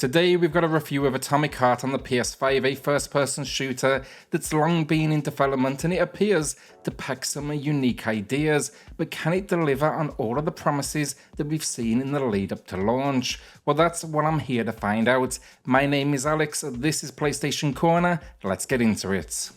Today we've got a review of Atomic Heart on the PS5, a first-person shooter that's long been in development and it appears to pack some unique ideas, but can it deliver on all of the promises that we've seen in the lead up to launch? Well, that's what I'm here to find out. My name is Alex, this is PlayStation Corner, let's get into it.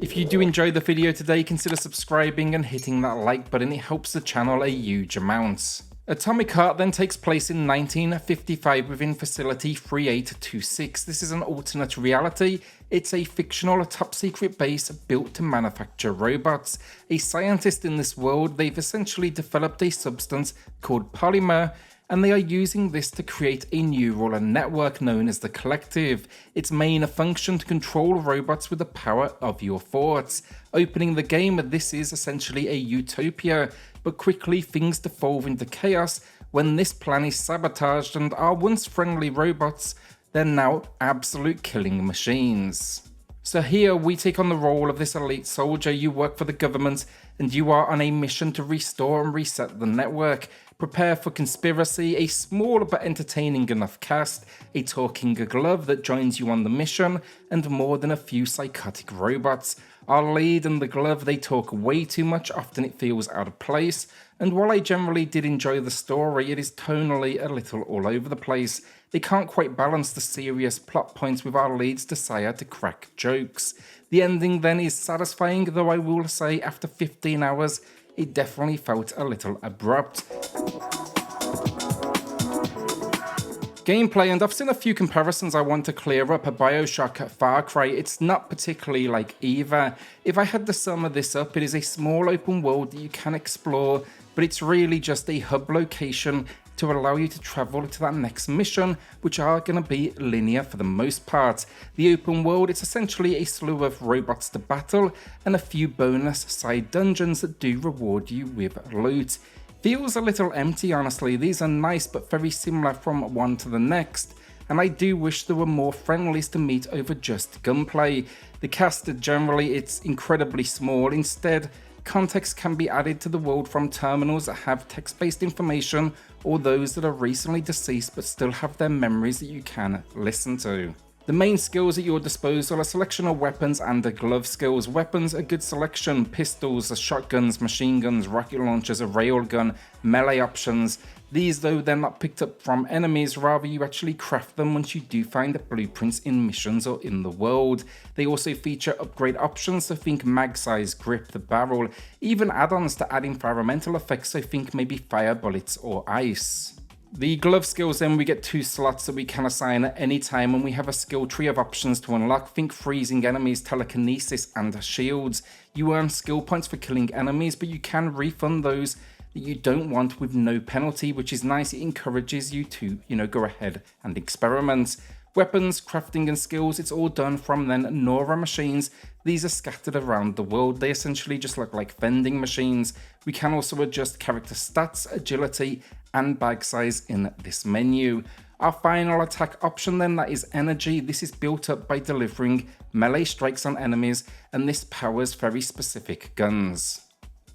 If you do enjoy the video today, consider subscribing and hitting that like button, it helps the channel a huge amount. Atomic Heart then takes place in 1955 within Facility 3826. This is an alternate reality. It's a fictional top secret base built to manufacture robots. A scientist in this world, they've essentially developed a substance called polymer, and they are using this to create a neural network known as the Collective. Its main function to control robots with the power of your thoughts. Opening the game, this is essentially a utopia, but quickly things devolve into chaos when this plan is sabotaged and our once friendly robots, they're now absolute killing machines. So here we take on the role of this elite soldier. You work for the government and you are on a mission to restore and reset the network. Prepare for conspiracy, a small but entertaining enough cast, a talking glove that joins you on the mission, and more than a few psychotic robots. Our lead and the glove, they talk way too much, often it feels out of place, and while I generally did enjoy the story, it is tonally a little all over the place. They can't quite balance the serious plot points with our lead's desire to crack jokes. The ending then is satisfying, though I will say after 15 hours, it definitely felt a little abrupt. Gameplay, and I've seen a few comparisons I want to clear up. A Bioshock, Far Cry, it's not particularly like either. If I had to sum this up, it is a small open world that you can explore, but it's really just a hub location to allow you to travel to that next mission, which are going to be linear for the most part. The open world, it's essentially a slew of robots to battle and a few bonus side dungeons that do reward you with loot. Feels a little empty, honestly. These are nice but very similar from one to the next, and I do wish there were more friendlies to meet over just gunplay. The cast generally, it's incredibly small. Instead, context can be added to the world from terminals that have text-based information or those that are recently deceased but still have their memories that you can listen to. The main skills at your disposal are a selection of weapons and the glove skills. Weapons, a good selection: pistols, shotguns, machine guns, rocket launchers, a railgun, melee options. These though, they're not picked up from enemies, rather you actually craft them once you do find the blueprints in missions or in the world. They also feature upgrade options, so think mag size, grip, the barrel, even add-ons to add environmental effects, so think maybe fire bullets or ice. The glove skills then, we get 2 slots that we can assign at any time, and we have a skill tree of options to unlock. Think freezing enemies, telekinesis and shields. You earn skill points for killing enemies, but you can refund those that you don't want with no penalty, which is nice. It encourages you to, go ahead and experiment. Weapons, crafting and skills, it's all done from then Nora machines. These are scattered around the world. They essentially just look like vending machines. We can also adjust character stats, agility and bag size in this menu. Our final attack option then, that is energy. This is built up by delivering melee strikes on enemies, and this powers very specific guns.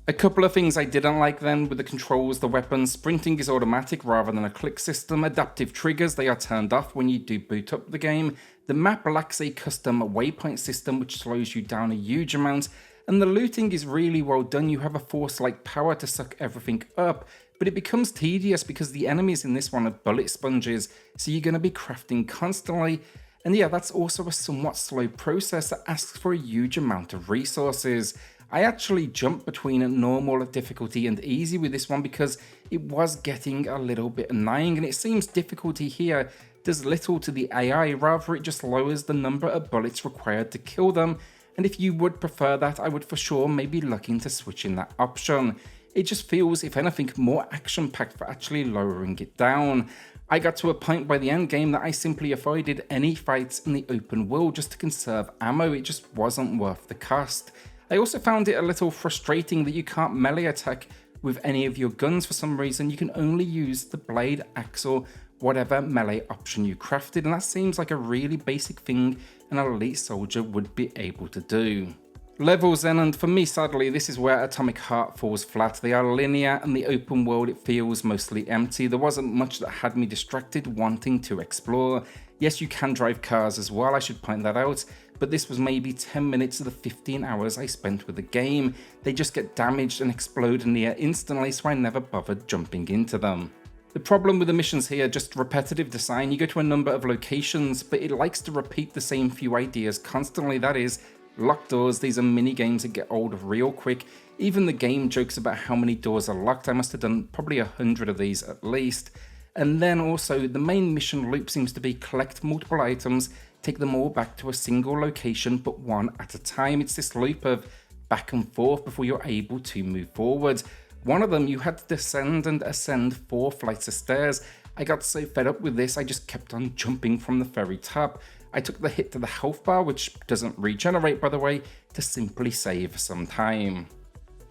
A couple of things I didn't like then with the controls, the weapons. Sprinting is automatic rather than a click system. Adaptive triggers, they are turned off when you do boot up the game. The map lacks a custom waypoint system which slows you down a huge amount. And the looting is really well done. You have a force-like power to suck everything up, but it becomes tedious because the enemies in this one are bullet sponges, so you're going to be crafting constantly. And yeah, that's also a somewhat slow process that asks for a huge amount of resources. I actually jumped between normal difficulty and easy with this one because it was getting a little bit annoying, and it seems difficulty here does little to the AI, rather it just lowers the number of bullets required to kill them, and if you would prefer that, I would for sure maybe look into switching that option. It just feels, if anything, more action-packed for actually lowering it down. I got to a point by the end game that I simply avoided any fights in the open world just to conserve ammo. It just wasn't worth the cost. I also found it a little frustrating that you can't melee attack with any of your guns for some reason. You can only use the blade, axe or whatever melee option you crafted, and that seems like a really basic thing an elite soldier would be able to do. Levels then, and for me sadly this is where Atomic Heart falls flat. They are linear and the open world, it feels mostly empty. There wasn't much that had me distracted wanting to explore. Yes, you can drive cars as well, I should point that out, but this was maybe 10 minutes of the 15 hours I spent with the game. They just get damaged and explode near instantly, so I never bothered jumping into them. The problem with the missions here, just repetitive design. You go to a number of locations, but it likes to repeat the same few ideas constantly. That is, locked doors. These are mini games that get old real quick. Even the game jokes about how many doors are locked. I must have done probably 100 of these at least. And then also the main mission loop seems to be collect multiple items, take them all back to a single location, but one at a time. It's this loop of back and forth before you're able to move forward. One of them, you had to descend and ascend 4 flights of stairs. I got so fed up with this, I just kept on jumping from the very top. I took the hit to the health bar, which doesn't regenerate by the way, to simply save some time.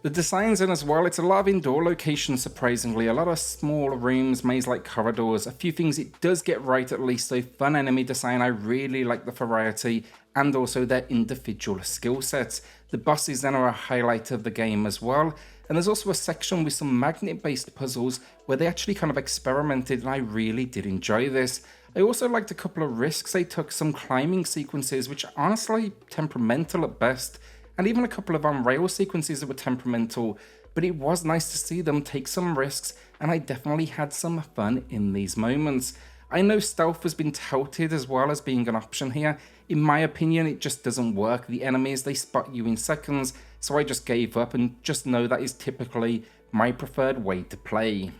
The design's in as well, it's a lot of indoor locations surprisingly, a lot of small rooms, maze-like corridors, a few things it does get right at least, so fun enemy design, I really like the variety, and also their individual skill sets. The bosses then are a highlight of the game as well, and there's also a section with some magnet-based puzzles where they actually kind of experimented and I really did enjoy this. I also liked a couple of risks they took, some climbing sequences which are honestly temperamental at best, and even a couple of on-rail sequences that were temperamental, but it was nice to see them take some risks and I definitely had some fun in these moments. I know stealth has been touted as well as being an option here. In my opinion, it just doesn't work. The enemies, they spot you in seconds, so I just gave up and just know that is typically my preferred way to play.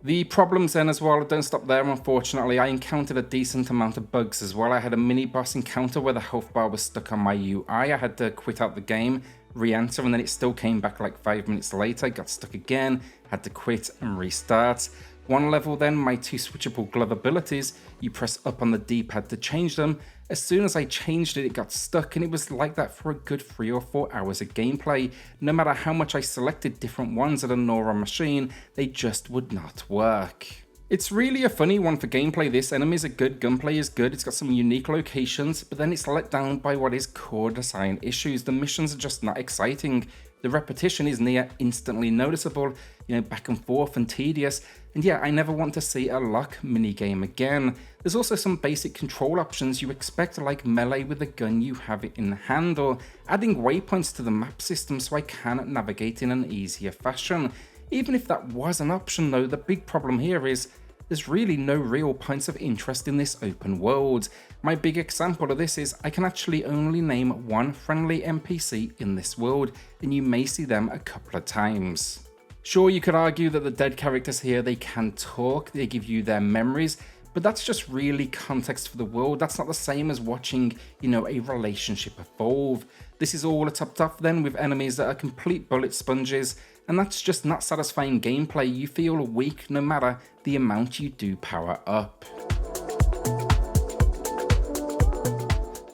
The problems then as well don't stop there unfortunately. I encountered a decent amount of bugs as well. I had a mini boss encounter where the health bar was stuck on my UI. I had to quit out the game, re-enter, and then it still came back like 5 minutes later. I got stuck again, had to quit and restart. One level then, my 2 switchable glove abilities, you press up on the D-pad to change them. As soon as I changed it, it got stuck, and it was like that for a good 3 or 4 hours of gameplay. No matter how much I selected different ones at a Nora machine, they just would not work. It's really a funny one for gameplay this. Enemies are good, gunplay is good, it's got some unique locations, but then it's let down by what is core design issues. The missions are just not exciting. The repetition is near instantly noticeable, back and forth and tedious, and yeah, I never want to see a lock minigame again. There's also some basic control options you expect, like melee with the gun you have it in hand, or adding waypoints to the map system so I can navigate in an easier fashion. Even if that was an option though, the big problem here is there's really no real points of interest in this open world. My big example of this is I can actually only name one friendly NPC in this world, and you may see them a couple of times. Sure, you could argue that the dead characters here, they can talk, they give you their memories, but that's just really context for the world. That's not the same as watching, a relationship evolve. This is all topped off then with enemies that are complete bullet sponges, and that's just not satisfying gameplay. You feel weak no matter the amount you do power up.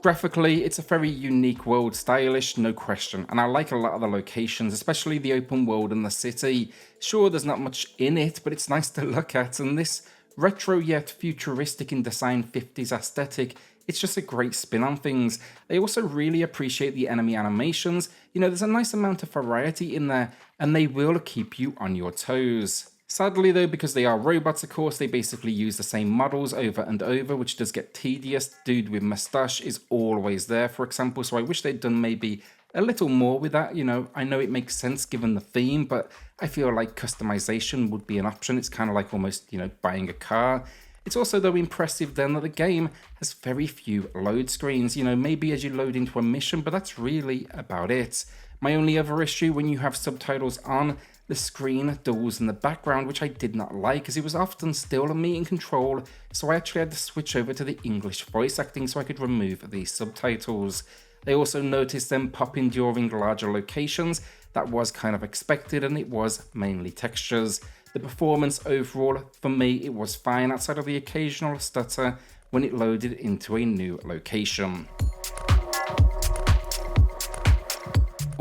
Graphically, it's a very unique world, stylish, no question, and I like a lot of the locations, especially the open world and the city. Sure, there's not much in it, but it's nice to look at, and this retro yet futuristic in design 50s aesthetic, it's just a great spin on things. I also really appreciate the enemy animations. There's a nice amount of variety in there, and they will keep you on your toes. Sadly though, because they are robots of course, they basically use the same models over and over, which does get tedious. Dude with mustache is always there, for example, so I wish they'd done maybe a little more with that. I know it makes sense given the theme, but I feel like customization would be an option. It's kind of like almost, buying a car. It's also though impressive then that the game has very few load screens, maybe as you load into a mission, but that's really about it. My only other issue, when you have subtitles on, the screen dulls in the background, which I did not like, as it was often still me in control, so I actually had to switch over to the English voice acting so I could remove these subtitles. I also noticed them popping during larger locations. That was kind of expected, and it was mainly textures. The performance overall, for me, it was fine outside of the occasional stutter when it loaded into a new location.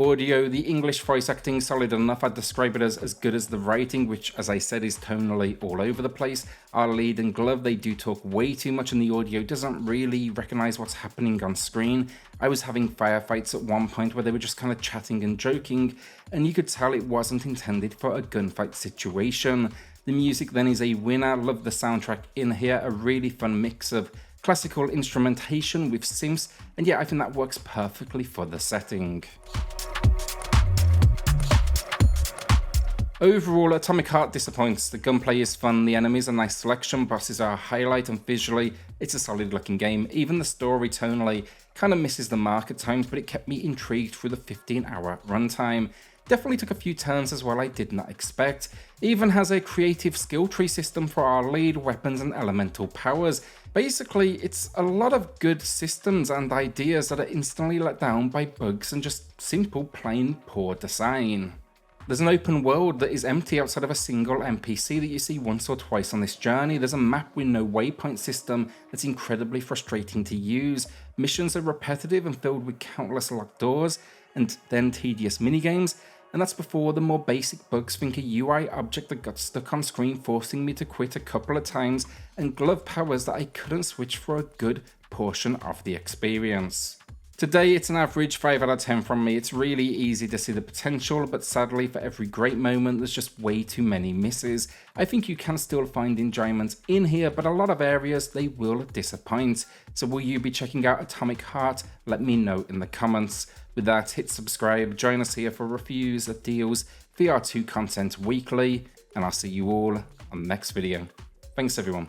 Audio, the English voice acting solid enough. I'd describe it as good as the writing, which as I said is tonally all over the place. Our lead and Glove, they do talk way too much and the audio doesn't really recognize what's happening on screen. I was having firefights at one point where they were just kind of chatting and joking, and you could tell it wasn't intended for a gunfight situation. The music then is a winner. Love the soundtrack in here, a really fun mix of classical instrumentation with synths, and yeah, I think that works perfectly for the setting. Overall, Atomic Heart disappoints. The gunplay is fun, the enemies are nice selection, bosses are a highlight, and visually, it's a solid looking game. Even the story tonally kind of misses the mark at times, but it kept me intrigued through the 15-hour runtime. Definitely took a few turns as well I did not expect. Even has a creative skill tree system for our lead, weapons and elemental powers. Basically, it's a lot of good systems and ideas that are instantly let down by bugs and just simple plain poor design. There's an open world that is empty outside of a single NPC that you see once or twice on this journey. There's a map with no waypoint system that's incredibly frustrating to use. Missions are repetitive and filled with countless locked doors and then tedious minigames. And that's before the more basic bugs, think a UI object that got stuck on screen forcing me to quit a couple of times, and glove powers that I couldn't switch for a good portion of the experience. Today it's an average 5 out of 10 from me. It's really easy to see the potential, but sadly for every great moment there's just way too many misses. I think you can still find enjoyment in here, but a lot of areas they will disappoint. So will you be checking out Atomic Heart? Let me know in the comments. With that, hit subscribe, join us here for reviews, deals, VR2 content weekly, and I'll see you all on the next video. Thanks everyone.